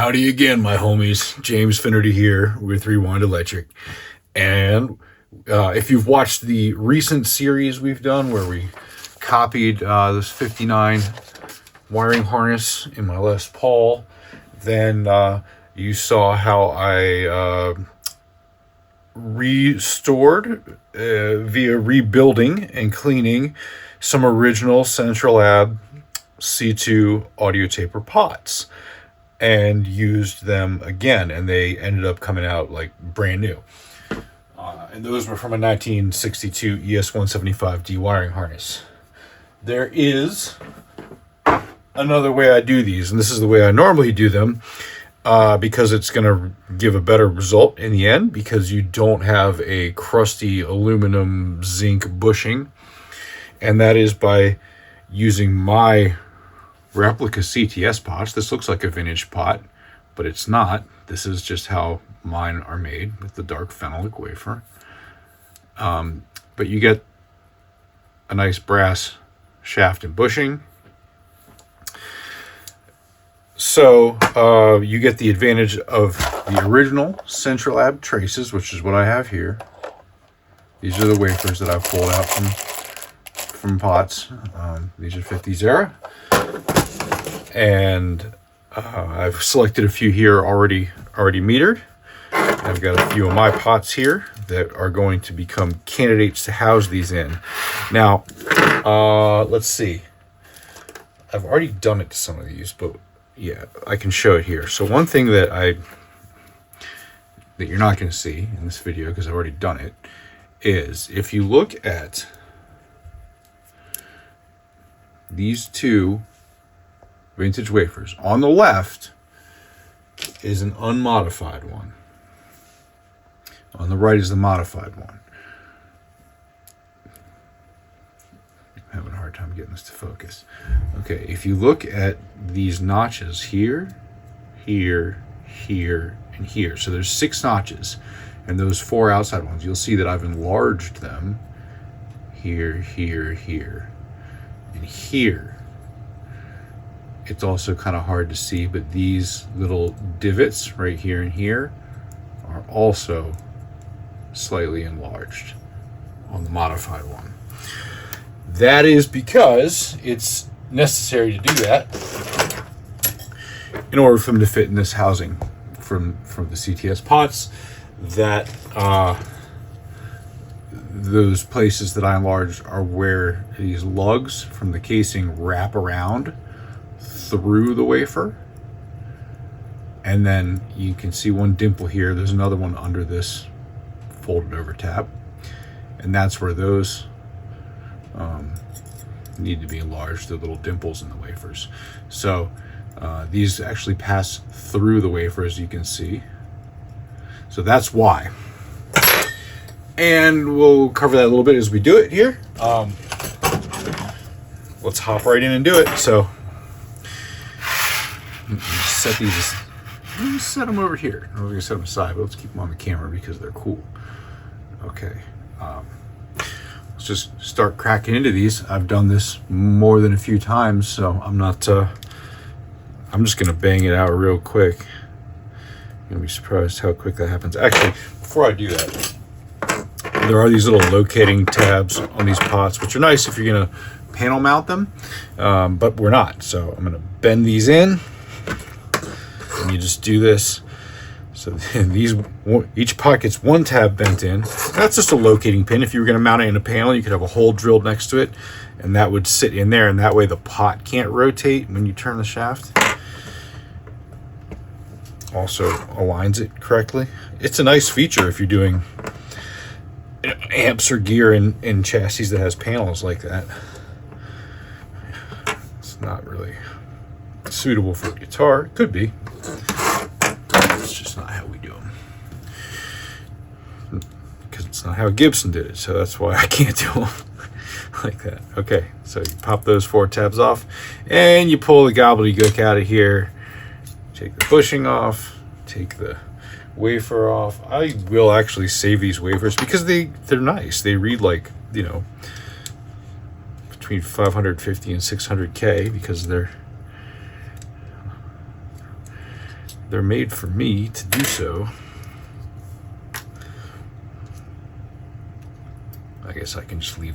Howdy again, my homies. James Finnerty here with Rewind Electric. And if you've watched the recent series we've done where we copied this 59 wiring harness in my Les Paul, then you saw how I restored via rebuilding and cleaning some original Centralab C2 audio taper pots, and used them again, and they ended up coming out like brand new. And those were from a 1962 ES-175D wiring harness. There is another way I do these, and this is the way I normally do them, because it's going to give a better result in the end, because you don't have a crusty aluminum zinc bushing, and that is by using my replica CTS pots. This looks like a vintage pot, but it's not. This is just how mine are made, with the dark phenolic wafer. But you get a nice brass shaft and bushing. So you get the advantage of the original Centralab traces, which is what I have here. These are the wafers that I've pulled out from pots. These are 50s era. And I've selected a few here already metered. I've got a few of my pots here that are going to become candidates to house these in. Now, let's see. I've already done it to some of these, but yeah, I can show it here. So one thing that you're not going to see in this video, because I've already done it, is if you look at these two vintage wafers, on the left is an unmodified one. On the right is the modified one. I'm having a hard time getting this to focus. Okay, if you look at these notches here, here, here, and here. So there's 6 notches, and those 4 outside ones, you'll see that I've enlarged them here, here, here, and here. It's also kind of hard to see, but these little divots right here and here are also slightly enlarged on the modified one. That is because it's necessary to do that in order for them to fit in this housing from the CTS pots. That those places that I enlarged are where these lugs from the casing wrap around through the wafer, and then you can see one dimple here. There's another one under this folded over tab, and that's where those need to be enlarged, the little dimples in the wafers. So these actually pass through the wafer, as you can see. So that's why, and we'll cover that a little bit as we do it here. Let's hop right in and do it. So set these. Let's set them over here. I'm going to set them aside, but let's keep them on the camera because they're cool. Okay. Let's just start cracking into these. I've done this more than a few times, so I'm not. I'm just going to bang it out real quick. You'll be surprised how quick that happens. Actually, before I do that, there are these little locating tabs on these pots, which are nice if you're going to panel mount them, but we're not. So I'm going to bend these in. And you just do this. So these, each pot gets 1 tab bent in. That's just a locating pin. If you were going to mount it in a panel, you could have a hole drilled next to it, and that would sit in there, and that way the pot can't rotate when you turn the shaft. Also aligns it correctly. It's a nice feature if you're doing amps or gear in chassis that has panels like that. It's not really suitable for a guitar. It could be. It's just not how we do them, because it's not how Gibson did it, so that's why I can't do them like that. Okay, so you pop those 4 tabs off, and you pull the gobbledygook out of here. Take the bushing off, take the wafer off. I will actually save these wafers because they're nice. They read like, you know, between 550 and 600K, because they're they're made for me to do so. I guess I can just leave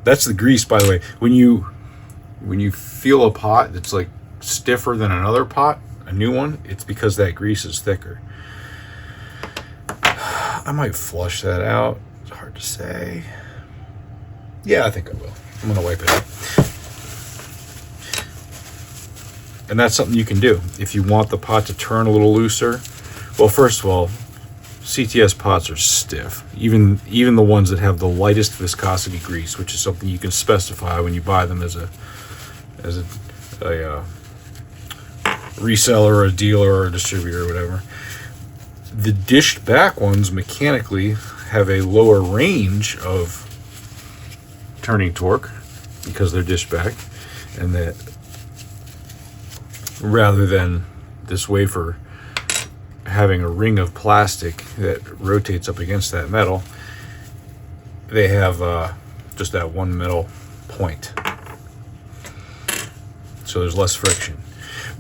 that's the grease, by the way. When you feel a pot that's like stiffer than another pot, a new one, it's because that grease is thicker. I might flush that out. It's hard to say. Yeah, I think I will. I'm gonna wipe it out. And that's something you can do if you want the pot to turn a little looser. Well, first of all, CTS pots are stiff. Even the ones that have the lightest viscosity grease, which is something you can specify when you buy them as a reseller, or a dealer, or a distributor, or whatever. The dished back ones mechanically have a lower range of turning torque because they're dished back, and that rather than this wafer having a ring of plastic that rotates up against that metal, they have just that one metal point. So there's less friction.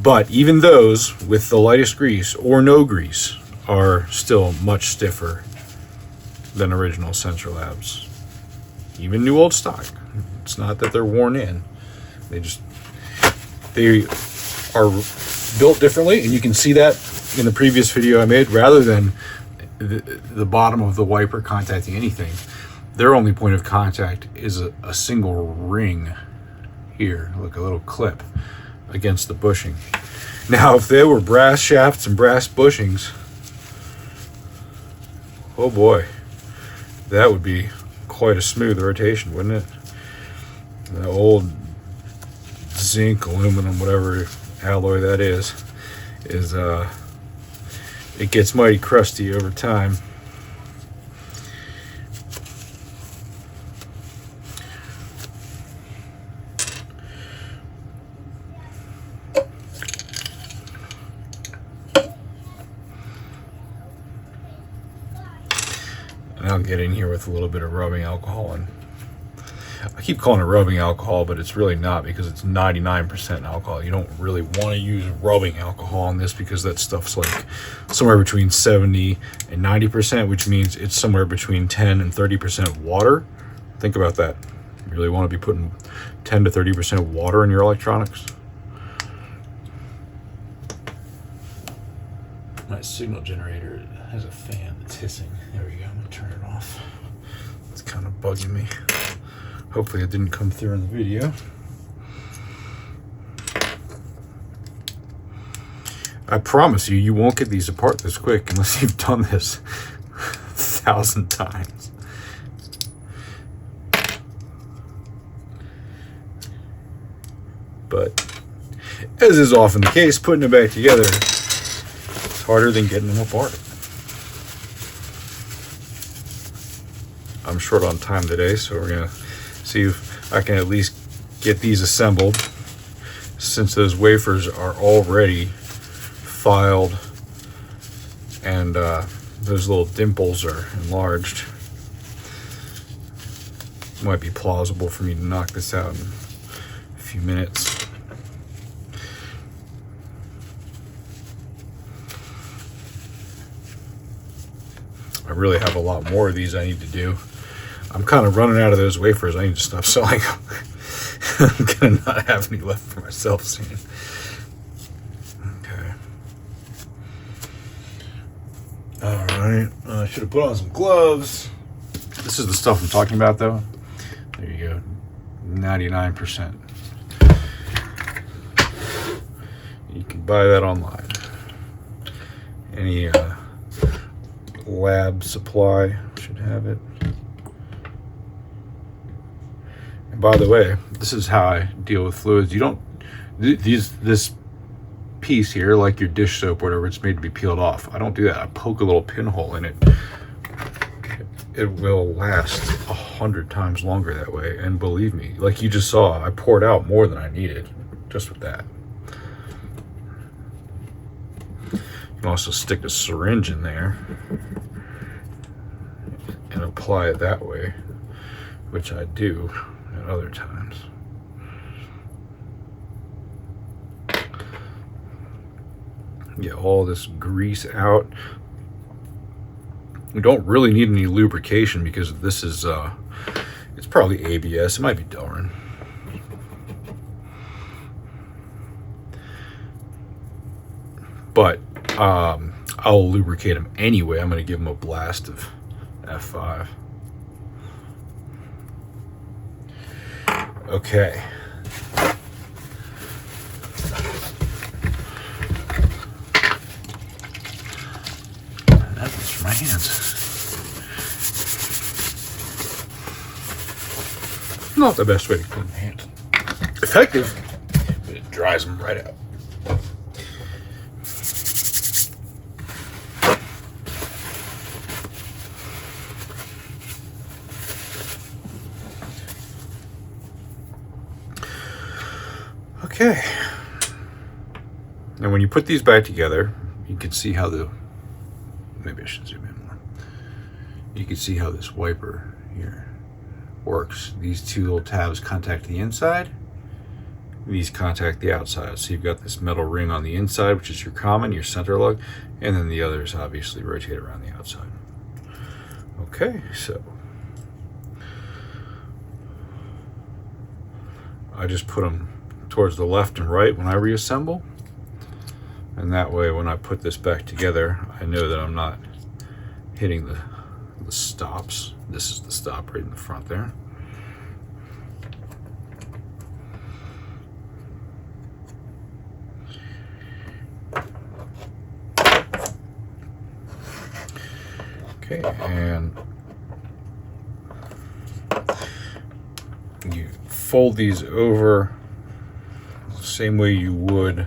But even those with the lightest grease or no grease are still much stiffer than original Centralabs. Even new old stock. It's not that they're worn in. They are built differently, and you can see that in the previous video I made. Rather than the bottom of the wiper contacting anything, their only point of contact is a single ring here, like a little clip against the bushing. Now, if there were brass shafts and brass bushings, oh boy, that would be quite a smooth rotation, wouldn't it? The old zinc, aluminum, whatever alloy that is it gets mighty crusty over time. And I'll get in here with a little bit of rubbing alcohol, and I keep calling it rubbing alcohol, but it's really not, because it's 99% alcohol. You don't really want to use rubbing alcohol on this, because that stuff's like somewhere between 70 and 90%, which means it's somewhere between 10 and 30% water. Think about that. You really want to be putting 10 to 30% water in your electronics? My signal generator has a fan that's hissing. There we go. I'm going to turn it off. It's kind of bugging me. Hopefully it didn't come through in the video. I promise you, you won't get these apart this quick unless you've done this 1,000 times. But as is often the case, putting it back together is harder than getting them apart. I'm short on time today, so we're gonna see if I can at least get these assembled, since those wafers are already filed and those little dimples are enlarged. It might be plausible for me to knock this out in a few minutes. I really have a lot more of these I need to do. I'm kind of running out of those wafers. I need to stop selling them. I'm gonna not have any left for myself soon. Okay. All right. I should have put on some gloves. This is the stuff I'm talking about, though. There you go. 99%. You can buy that online. Any lab supply should have it. And by the way, this is how I deal with fluids. You don't this piece here, like your dish soap or whatever, it's made to be peeled off. I don't do that. I poke a little pinhole in it. It will last 100 times longer that way. And believe me, like you just saw, I poured out more than I needed just with that. You can also stick a syringe in there and apply it that way, which I do at other times. Get all this grease out. We don't really need any lubrication because this is it's probably ABS. It might be Delrin. But I'll lubricate them anyway. I'm going to give them a blast of F5. Okay. That was for my hands. Not the best way to clean the hands. Effective, but it dries them right out. Okay. And when you put these back together, you can see how maybe I should zoom in more. You can see how this wiper here works. These two little tabs contact the inside. These contact the outside. So you've got this metal ring on the inside, which is your common, your center lug, and then the others obviously rotate around the outside. Okay, so I just put them towards the left and right when I reassemble, and that way when I put this back together, I know that I'm not hitting the stops. This is the stop right in the front there. Okay, and you fold these over the same way you would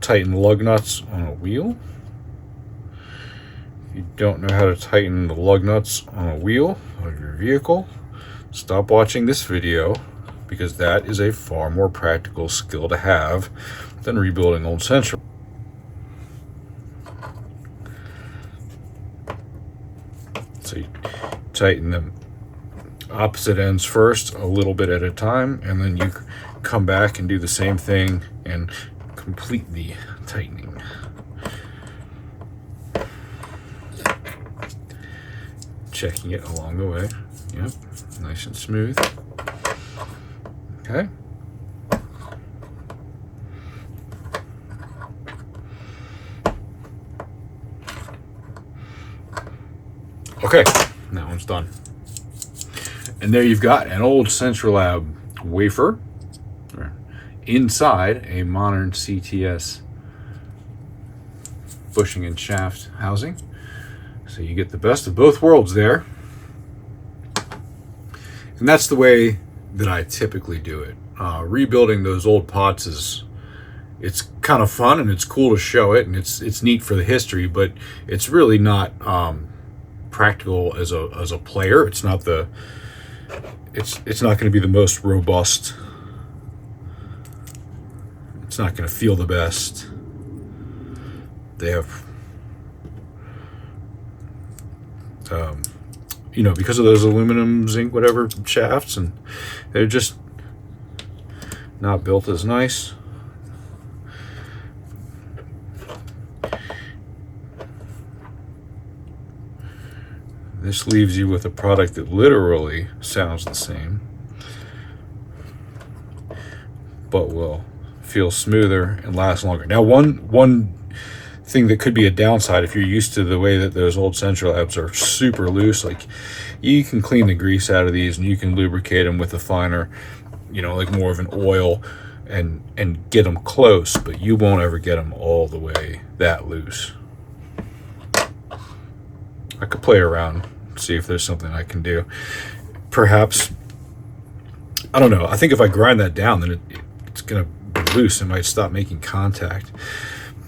tighten lug nuts on a wheel. If you don't know how to tighten the lug nuts on a wheel of your vehicle, stop watching this video, because that is a far more practical skill to have than rebuilding old Central. So you tighten them opposite ends first, a little bit at a time, and then you come back and do the same thing and complete the tightening. Checking it along the way. Yep, nice and smooth. Okay. Okay, that one's done. And there you've got an old Centralab wafer inside a modern CTS bushing and shaft housing. So you get the best of both worlds there. And that's the way that I typically do it. Rebuilding those old pots it's kind of fun and it's cool to show it, and it's neat for the history, but it's really not practical as a player. It's not it's not going to be the most robust. It's not going to feel the best. They have because of those aluminum, zinc, whatever shafts, and they're just not built as nice. This leaves you with a product that literally sounds the same, but will feel smoother and last longer. Now, one thing that could be a downside, if you're used to the way that those old Centralabs are super loose, like you can clean the grease out of these and you can lubricate them with a finer, like more of an oil, and get them close, but you won't ever get them all the way that loose. I could play around, see if there's something I can do. Perhaps, I don't know. I think if I grind that down, then it's going to be loose. It might stop making contact.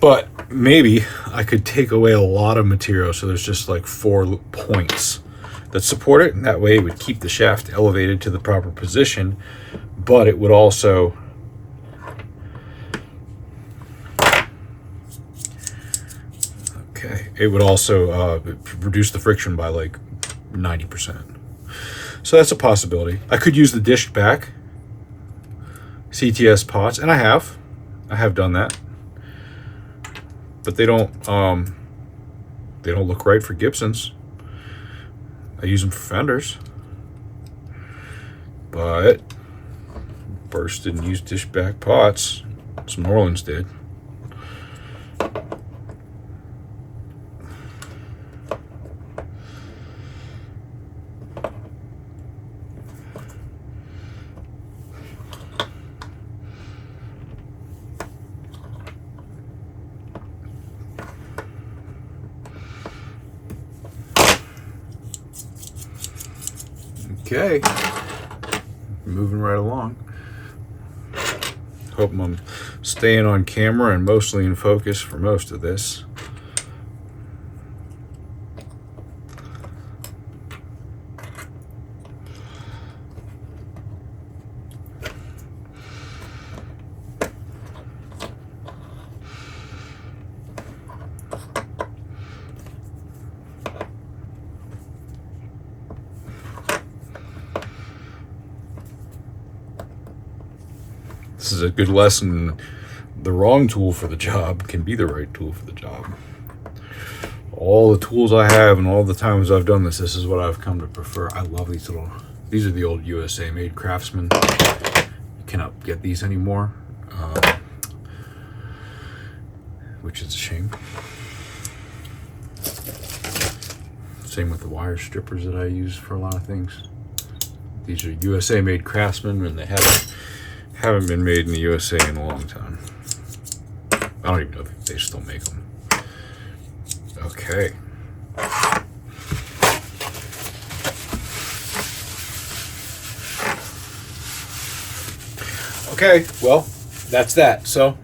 But maybe I could take away a lot of material, so there's just like 4 points that support it, and that way it would keep the shaft elevated to the proper position, but it would also reduce the friction by like 90%. So that's a possibility. I could use the dished back CTS pots, and I have done that. but they don't look right for Gibsons. I use them for fenders, but bursted and used dish back pots. Some New Orleans did. Okay, moving right along. Hope I'm staying on camera and mostly in focus for most of this. This is a good lesson. The wrong tool for the job can be the right tool for the job. All the tools I have and all the times I've done this is what I've come to prefer. I love these these are the old USA made Craftsman. You cannot get these anymore, which is a shame. Same with the wire strippers that I use for a lot of things. These are USA made Craftsman, and they haven't been made in the USA in a long time. I don't even know if they still make them. Okay. Okay, well, that's that. So,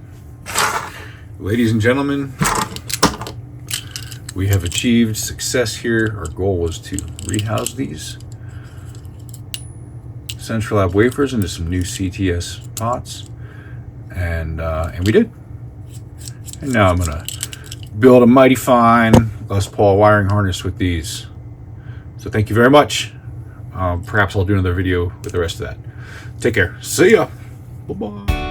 ladies and gentlemen, we have achieved success here. Our goal was to rehouse these Centralab wafers into some new CTS pots, and we did. And now I'm gonna build a mighty fine Les Paul wiring harness with these. So thank you very much. Perhaps I'll do another video with the rest of that. Take care. See ya. Bye bye.